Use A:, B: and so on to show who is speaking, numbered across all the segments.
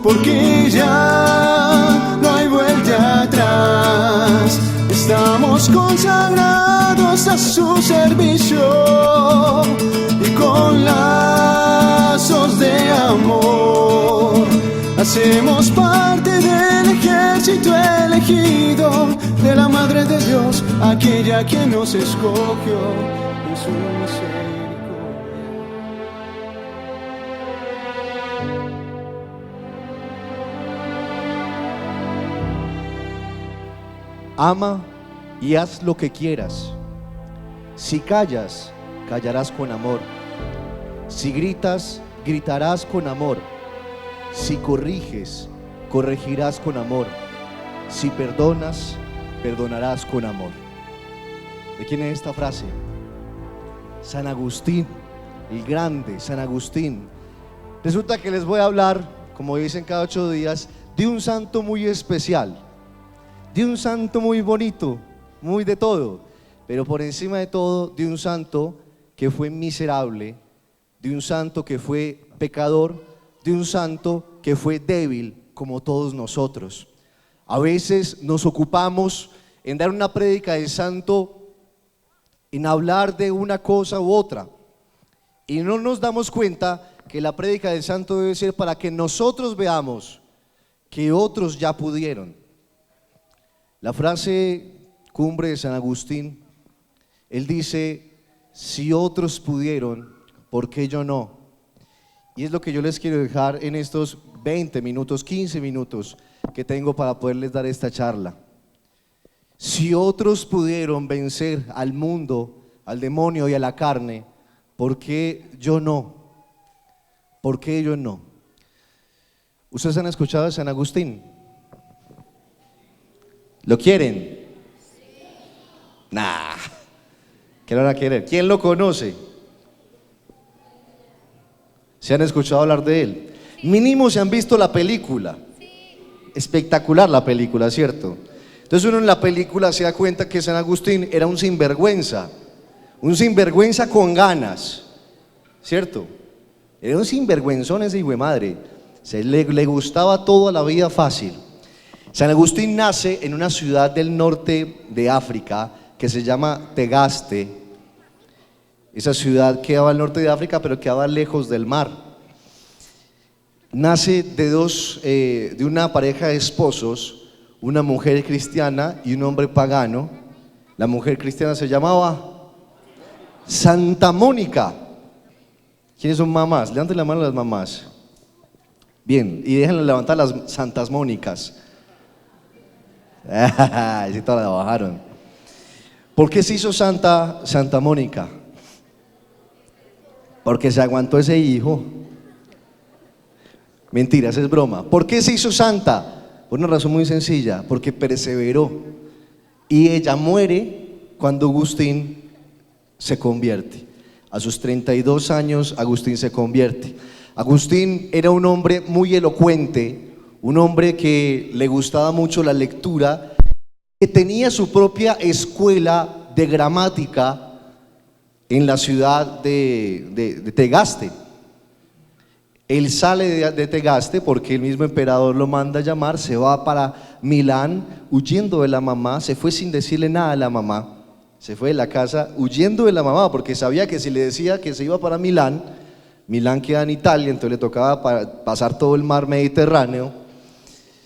A: porque ya no hay vuelta atrás. Estamos consagrados a su servicio y con lazos de amor hacemos parte del ejército elegido de la Madre de Dios, aquella que nos escogió en su misericordia.
B: Ama y haz lo que quieras. Si callas, callarás con amor. Si gritas, gritarás con amor. Si corriges, corregirás con amor. Si perdonas, perdonarás con amor. ¿De quién es esta frase? San Agustín, el grande San Agustín. Resulta que les voy a hablar, como dicen cada 8 días, de un santo muy especial, de un santo muy bonito, muy de todo, pero por encima de todo, de un santo que fue miserable, de un santo que fue pecador, de un santo que fue débil como todos nosotros. A veces nos ocupamos en dar una prédica de santo, en hablar de una cosa u otra, y no nos damos cuenta que la prédica del santo debe ser para que nosotros veamos que otros ya pudieron. La frase cumbre de San Agustín, él dice: si otros pudieron, ¿por qué yo no? Y es lo que yo les quiero dejar en estos 20 minutos, 15 minutos que tengo para poderles dar esta charla. Si otros pudieron vencer al mundo, al demonio y a la carne, ¿por qué yo no? ¿Por qué yo no? ¿Ustedes han escuchado de San Agustín? ¿Lo quieren? Nah, ¿qué lo van a querer? ¿Quién lo conoce? ¿Se han escuchado hablar de él? Mínimo se han visto la película. Espectacular la película, ¿cierto? Entonces uno en la película se da cuenta que San Agustín era un sinvergüenza con ganas, ¿cierto? Era un sinvergüenzón ese hijo de madre. Le gustaba toda la vida fácil. San Agustín nace en una ciudad del norte de África que se llama Tegaste. Esa ciudad quedaba al norte de África, pero quedaba lejos del mar. Nace de una pareja de esposos, una mujer cristiana y un hombre pagano. La mujer cristiana se llamaba Santa Mónica. ¿Quiénes son mamás? Levanten la mano a las mamás. Bien, y déjenle levantar las Santas Mónicas. Sí, todas la bajaron. ¿Por qué se hizo Santa Mónica? Porque se aguantó ese hijo. Mentiras, es broma. ¿Por qué se hizo santa? Por una razón muy sencilla, porque perseveró. Y ella muere cuando Agustín se convierte. A sus 32 años Agustín se convierte. Agustín era un hombre muy elocuente, un hombre que le gustaba mucho la lectura, que tenía su propia escuela de gramática en la ciudad de Tegaste. Él sale de Tegaste porque el mismo emperador lo manda a llamar, se va para Milán huyendo de la mamá, se fue sin decirle nada a la mamá, se fue de la casa huyendo de la mamá porque sabía que si le decía que se iba para Milán, Milán queda en Italia, entonces le tocaba pasar todo el mar Mediterráneo.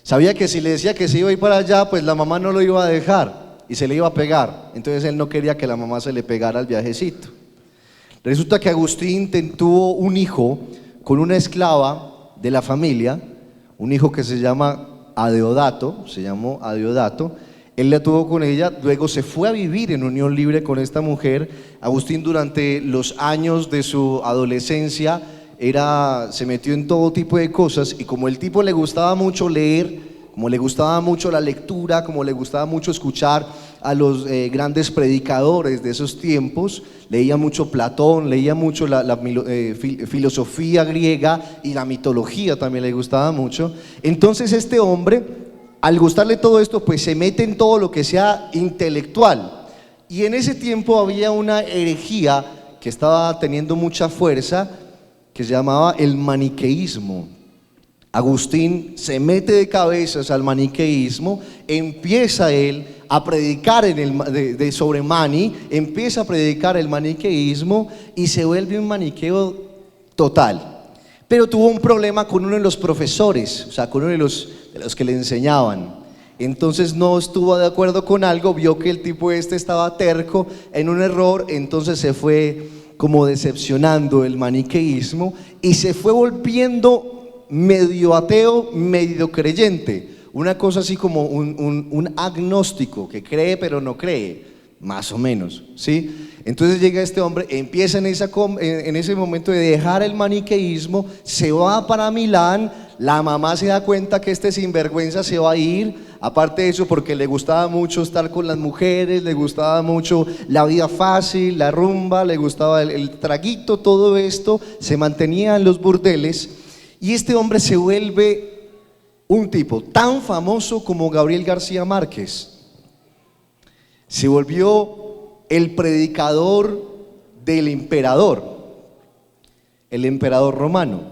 B: Sabía que si le decía que se iba a ir para allá, pues la mamá no lo iba a dejar y se le iba a pegar. Entonces él no quería que la mamá se le pegara al viajecito. Resulta que Agustín tuvo un hijo con una esclava de la familia, un hijo que se llamó Adeodato. Él la tuvo con ella, luego se fue a vivir en unión libre con esta mujer. Agustín durante los años de su adolescencia se metió en todo tipo de cosas, y como el tipo le gustaba mucho leer, como le gustaba mucho la lectura, como le gustaba mucho escuchar a los grandes predicadores de esos tiempos, leía mucho Platón, leía mucho la filosofía griega, y la mitología también le gustaba mucho. Entonces este hombre, al gustarle todo esto, pues se mete en todo lo que sea intelectual. Y en ese tiempo había una herejía que estaba teniendo mucha fuerza, que se llamaba el maniqueísmo. Agustín se mete de cabezas al maniqueísmo, empieza él a predicar sobre Mani, empieza a predicar el maniqueísmo y se vuelve un maniqueo total. Pero tuvo un problema con uno de los profesores, o sea, con uno de los que le enseñaban. Entonces no estuvo de acuerdo con algo, vio que el tipo estaba terco en un error, entonces se fue como decepcionando el maniqueísmo y se fue volviendo medio ateo, medio creyente, una cosa así como un agnóstico que cree pero no cree, más o menos, ¿sí? Entonces llega este hombre, empieza en ese momento de dejar el maniqueísmo, se va para Milán, la mamá se da cuenta que este sinvergüenza se va a ir, aparte de eso porque le gustaba mucho estar con las mujeres, le gustaba mucho la vida fácil, la rumba, le gustaba el traguito, todo esto, se mantenía en los burdeles. Y este hombre se vuelve un tipo tan famoso como Gabriel García Márquez. Se volvió el predicador del emperador, el emperador romano.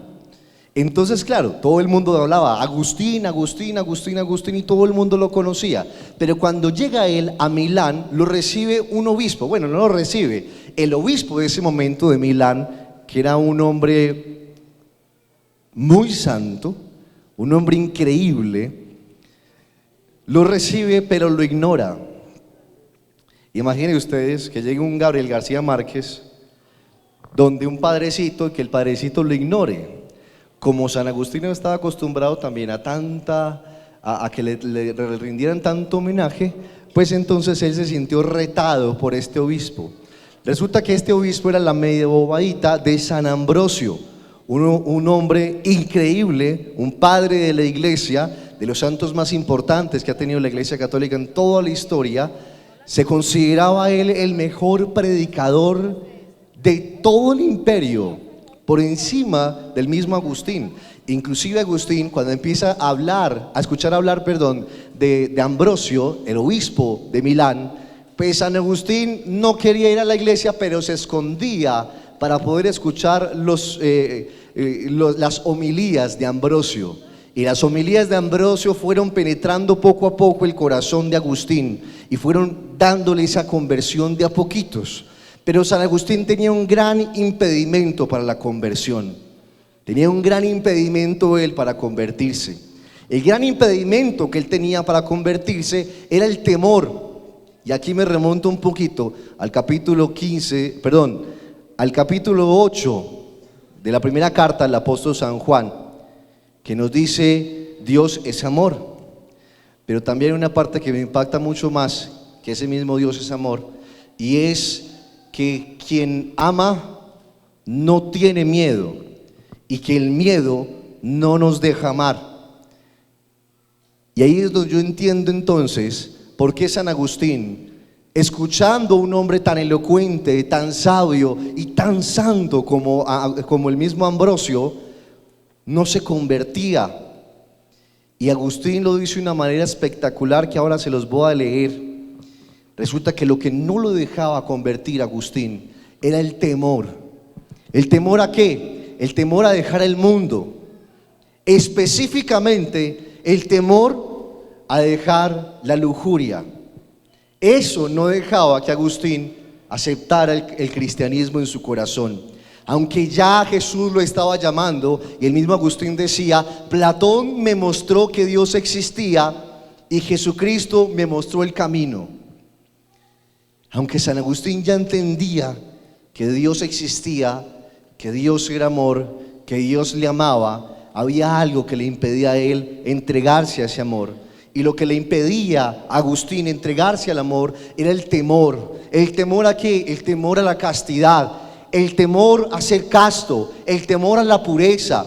B: Entonces, claro, todo el mundo hablaba Agustín, Agustín, Agustín, Agustín, y todo el mundo lo conocía. Pero cuando llega él a Milán, lo recibe un obispo. Bueno, no lo recibe, el obispo de ese momento de Milán, que era un hombre muy santo, un hombre increíble, lo recibe pero lo ignora. Imaginen ustedes que llegue un Gabriel García Márquez donde un padrecito, que el padrecito lo ignore. Como San Agustín estaba acostumbrado también a que le rindieran tanto homenaje, pues entonces él se sintió retado por este obispo. Resulta que este obispo era la media bobadita de San Ambrosio, un hombre increíble, un padre de la iglesia, de los santos más importantes que ha tenido la iglesia católica en toda la historia. Se consideraba él el mejor predicador de todo el imperio, por encima del mismo Agustín. Inclusive Agustín, cuando empieza a escuchar hablar de Ambrosio, el obispo de Milán, pues San Agustín no quería ir a la iglesia, pero se escondía para poder escuchar las homilías de Ambrosio. Y las homilías de Ambrosio fueron penetrando poco a poco el corazón de Agustín y fueron dándole esa conversión de a poquitos. Pero San Agustín tenía un gran impedimento para la conversión. Tenía un gran impedimento él para convertirse. El gran impedimento que él tenía para convertirse era el temor. Y aquí me remonto un poquito al capítulo 8 de la primera carta del apóstol San Juan, que nos dice Dios es amor. Pero también hay una parte que me impacta mucho más, que ese mismo Dios es amor, y es que quien ama no tiene miedo y que el miedo no nos deja amar. Y ahí es donde yo entiendo entonces por qué San Agustín, escuchando a un hombre tan elocuente, tan sabio y tan santo como el mismo Ambrosio, no se convertía. Y Agustín lo dice de una manera espectacular que ahora se los voy a leer. Resulta que lo que no lo dejaba convertir a Agustín era el temor. ¿El temor a qué? El temor a dejar el mundo. Específicamente, el temor a dejar la lujuria. Eso no dejaba que Agustín aceptara el cristianismo en su corazón. Aunque ya Jesús lo estaba llamando, y el mismo Agustín decía, Platón me mostró que Dios existía y Jesucristo me mostró el camino. Aunque San Agustín ya entendía que Dios existía, que Dios era amor, que Dios le amaba, había algo que le impedía a él entregarse a ese amor. Y lo que le impedía a Agustín entregarse al amor era el temor. ¿El temor a qué? El temor a la castidad, el temor a ser casto, el temor a la pureza.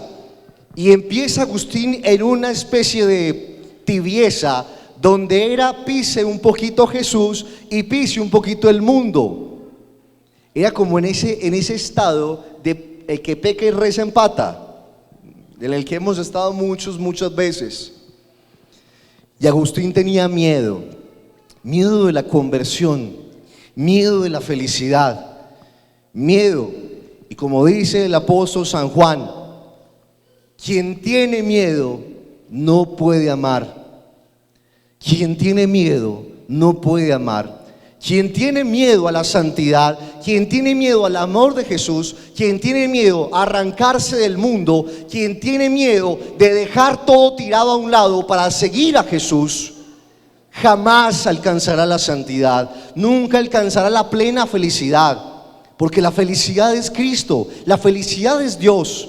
B: Y empieza Agustín en una especie de tibieza, donde era pise un poquito Jesús y pise un poquito el mundo. Era como en ese estado de el que peca y reza empata, en el que hemos estado muchas veces. Y Agustín tenía miedo de la conversión, miedo de la felicidad, miedo. Y como dice el apóstol San Juan, Quien tiene miedo no puede amar. Quien tiene miedo no puede amar. Quien tiene miedo a la santidad, quien tiene miedo al amor de Jesús, quien tiene miedo a arrancarse del mundo, quien tiene miedo de dejar todo tirado a un lado para seguir a Jesús, jamás alcanzará la santidad, nunca alcanzará la plena felicidad, porque la felicidad es Cristo, la felicidad es Dios,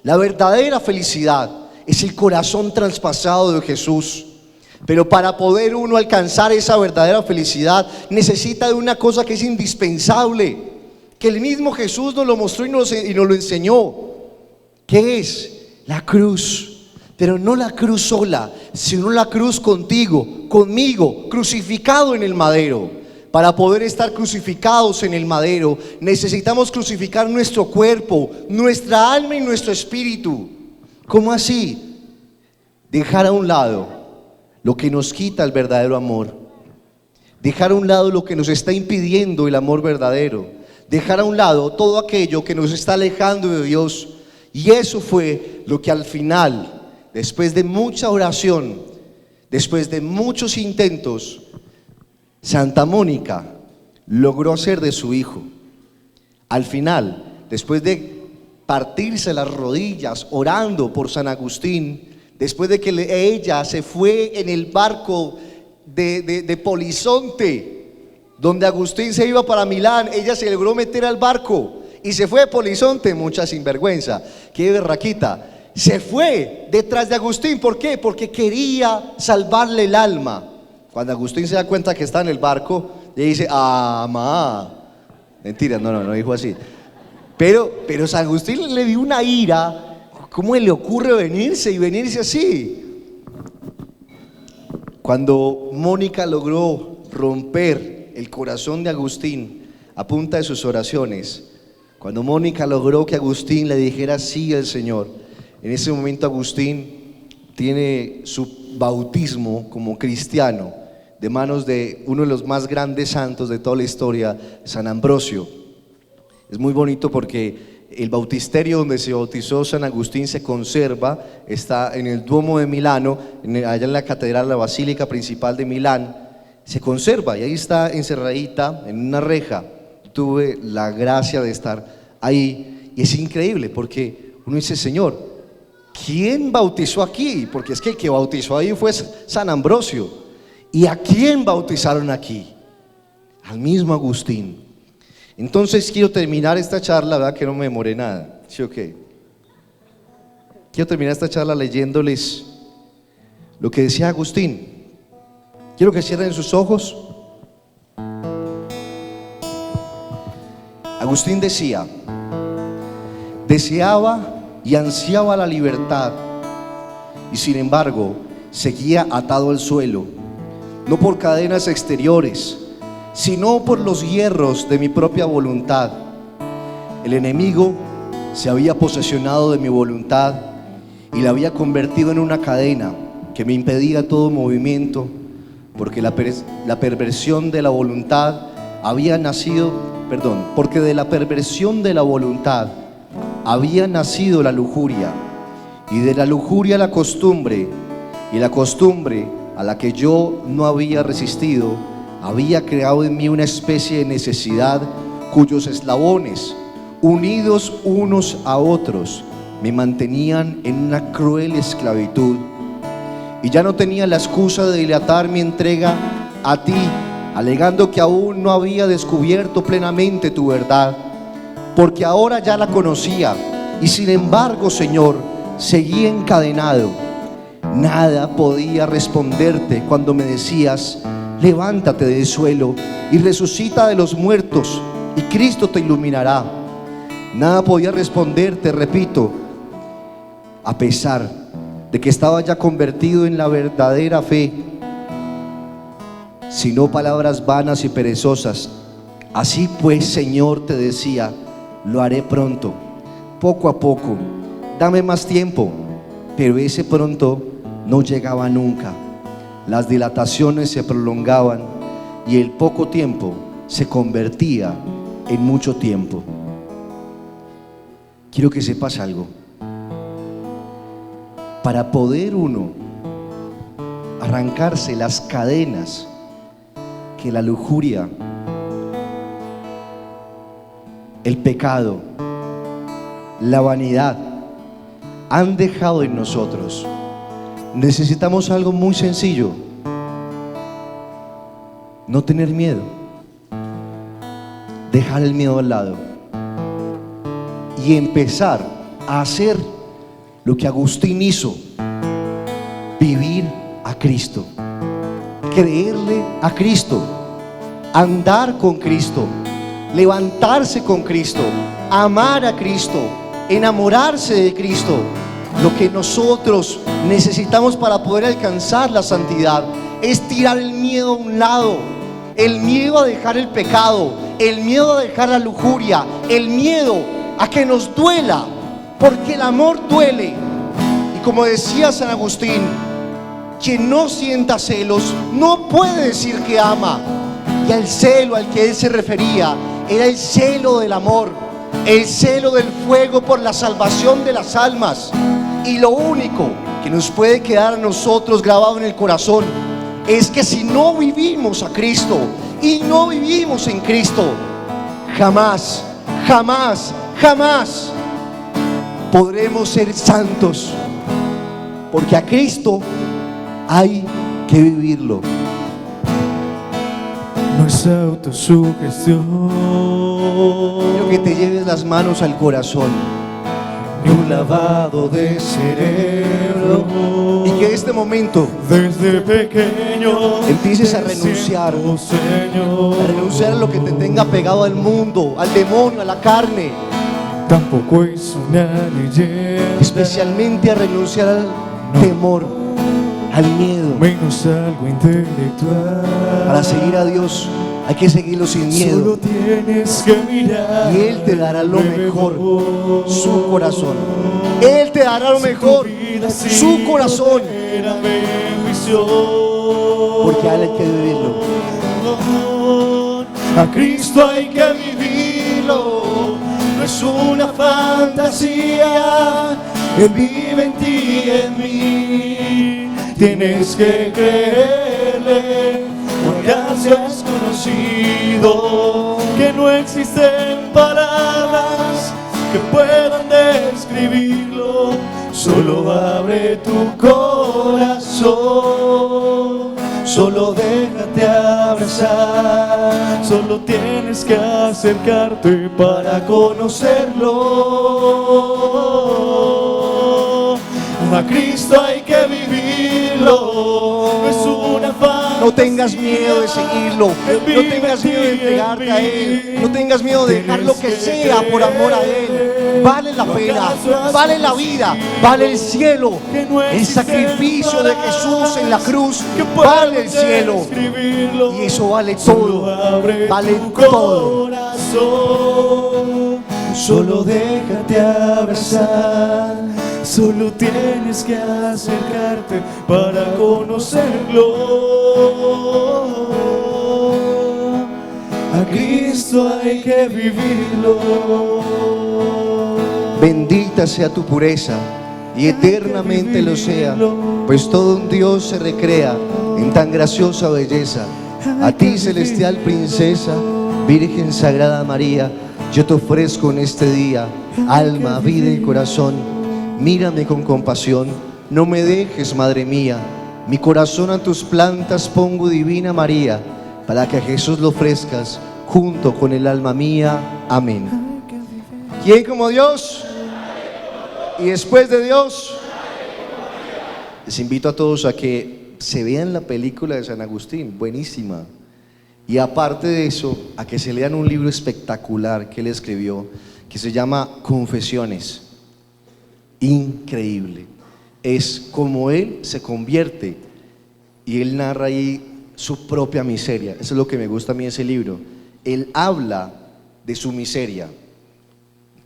B: la verdadera felicidad es el corazón traspasado de Jesús. Pero para poder uno alcanzar esa verdadera felicidad necesita de una cosa que es indispensable, que el mismo Jesús nos lo mostró y nos lo enseñó, que es la cruz. Pero no la cruz sola, sino la cruz contigo, conmigo, crucificado en el madero. Para poder estar crucificados en el madero necesitamos crucificar nuestro cuerpo, nuestra alma y nuestro espíritu. ¿Cómo así? Dejar a un lado lo que nos quita el verdadero amor, dejar a un lado lo que nos está impidiendo el amor verdadero, dejar a un lado todo aquello que nos está alejando de Dios. Y eso fue lo que al final, después de mucha oración, después de muchos intentos, Santa Mónica logró hacer de su hijo. Al final, después de partirse las rodillas orando por San Agustín, después de que ella se fue en el barco de Polizonte, donde Agustín se iba para Milán, ella se logró meter al barco y se fue de Polizonte, mucha sinvergüenza, qué berraquita, se fue detrás de Agustín. ¿Por qué? Porque quería salvarle el alma. Cuando Agustín se da cuenta que está en el barco, le dice, mentira, no dijo así, pero San Agustín le dio una ira. ¿Cómo le ocurre venirse así? Cuando Mónica logró romper el corazón de Agustín a punta de sus oraciones, cuando Mónica logró que Agustín le dijera sí al Señor, en ese momento Agustín tiene su bautismo como cristiano de manos de uno de los más grandes santos de toda la historia, San Ambrosio. Es muy bonito porque el bautisterio donde se bautizó San Agustín se conserva, está en el Duomo de Milano, allá en la catedral, la basílica principal de Milán, se conserva y ahí está encerradita en una reja. Tuve la gracia de estar ahí y es increíble porque uno dice, Señor, ¿quién bautizó aquí? Porque es que el que bautizó ahí fue San Ambrosio. ¿Y a quién bautizaron aquí? Al mismo Agustín. Entonces quiero terminar esta charla, ¿verdad? Que no me demoré nada, ¿sí o qué? Quiero terminar esta charla leyéndoles lo que decía Agustín. Quiero que cierren sus ojos. Agustín decía, deseaba y ansiaba la libertad y sin embargo seguía atado al suelo, no por cadenas exteriores, sino por los hierros de mi propia voluntad. El enemigo se había posesionado de mi voluntad y la había convertido en una cadena que me impedía todo movimiento, porque la perversión de la voluntad había nacido, porque de la perversión de la voluntad había nacido la lujuria, y de la lujuria la costumbre, y la costumbre a la que yo no había resistido había creado en mí una especie de necesidad cuyos eslabones, unidos unos a otros, me mantenían en una cruel esclavitud. Y ya no tenía la excusa de dilatar mi entrega a ti, alegando que aún no había descubierto plenamente tu verdad, porque ahora ya la conocía, y sin embargo, Señor, seguía encadenado. Nada podía responderte cuando me decías, levántate del suelo y resucita de los muertos, y Cristo te iluminará. Nada podía responderte, repito, a pesar de que estaba ya convertido en la verdadera fe, sino palabras vanas y perezosas. Así pues, Señor, te decía, lo haré pronto, poco a poco, dame más tiempo. Pero ese pronto no llegaba nunca. Las dilataciones se prolongaban y el poco tiempo se convertía en mucho tiempo. Quiero que sepas algo. para poder uno arrancarse las cadenas que la lujuria, el pecado, la vanidad han dejado en nosotros. Necesitamos algo muy sencillo: no tener miedo, dejar el miedo al lado y empezar a hacer lo que Agustín hizo: vivir a Cristo, creerle a Cristo, andar con Cristo, levantarse con Cristo, amar a Cristo, enamorarse de Cristo. Lo que nosotros necesitamos para poder alcanzar la santidad es tirar el miedo a un lado, el miedo a dejar el pecado, el miedo a dejar la lujuria, el miedo a que nos duela, porque el amor duele. Y como decía San Agustín, quien no sienta celos no puede decir que ama. Y el celo al que él se refería era el celo del amor, el celo del fuego por la salvación de las almas. Y lo único que nos puede quedar a nosotros grabado en el corazón es que si no vivimos a Cristo y no vivimos en Cristo, jamás, jamás, jamás podremos ser santos, porque a Cristo hay que vivirlo.
A: No es autosugestión,
B: Quiero que te lleves las manos al corazón,
A: ni un lavado de cerebro,
B: y que este momento
A: desde pequeño
B: empieces a renunciar, a renunciar a lo que te tenga pegado al mundo, al demonio, a la carne,
A: tampoco es una leyenda,
B: especialmente a renunciar al temor, al miedo.
A: menos algo intelectual.
B: Para seguir a Dios hay que seguirlo sin miedo,
A: Solo tienes que mirar
B: y Él te dará lo mejor, su corazón. Él te dará lo mejor, su corazón, porque a Él hay que vivirlo.
A: A Cristo hay que vivirlo, no es una fantasía. Él vive en ti y en mí. Tienes que creerle, porque así es conocido, que no existen palabras que puedan describirlo. Solo abre tu corazón, solo déjate abrazar, solo tienes que acercarte para conocerlo. A Cristo hay que vivirlo, no es una fantasía.
B: No tengas miedo de seguirlo, no tengas miedo de entregarte a Él, no tengas miedo de dejar lo que sea por amor a Él. Vale la pena, vale la vida, vale el cielo. El sacrificio de Jesús en la cruz vale el cielo, y eso vale todo, vale todo.
A: Solo déjate abrazar, solo tienes que acercarte para conocerlo. A Cristo hay que vivirlo.
B: Bendita sea tu pureza y eternamente lo sea, pues todo un Dios se recrea en tan graciosa belleza. A ti, celestial princesa, Virgen Sagrada María, yo te ofrezco en este día alma, vida y corazón. Mírame con compasión, no me dejes, Madre mía. Mi corazón a tus plantas pongo, Divina María, para que a Jesús lo ofrezcas junto con el alma mía. Amén. ¿Quién como Dios? Y después de Dios, les invito a todos a que se vean la película de San Agustín, buenísima. Y aparte de eso, a que se lean un libro espectacular que él escribió, que se llama Confesiones. Increíble. Es como él se convierte y él narra ahí su propia miseria. Eso es lo que me gusta a mí de ese libro. Él habla de su miseria.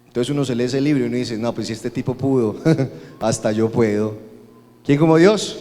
B: Entonces uno se lee ese libro y uno dice, no, pues si este tipo pudo, hasta yo puedo. ¿Quién como Dios?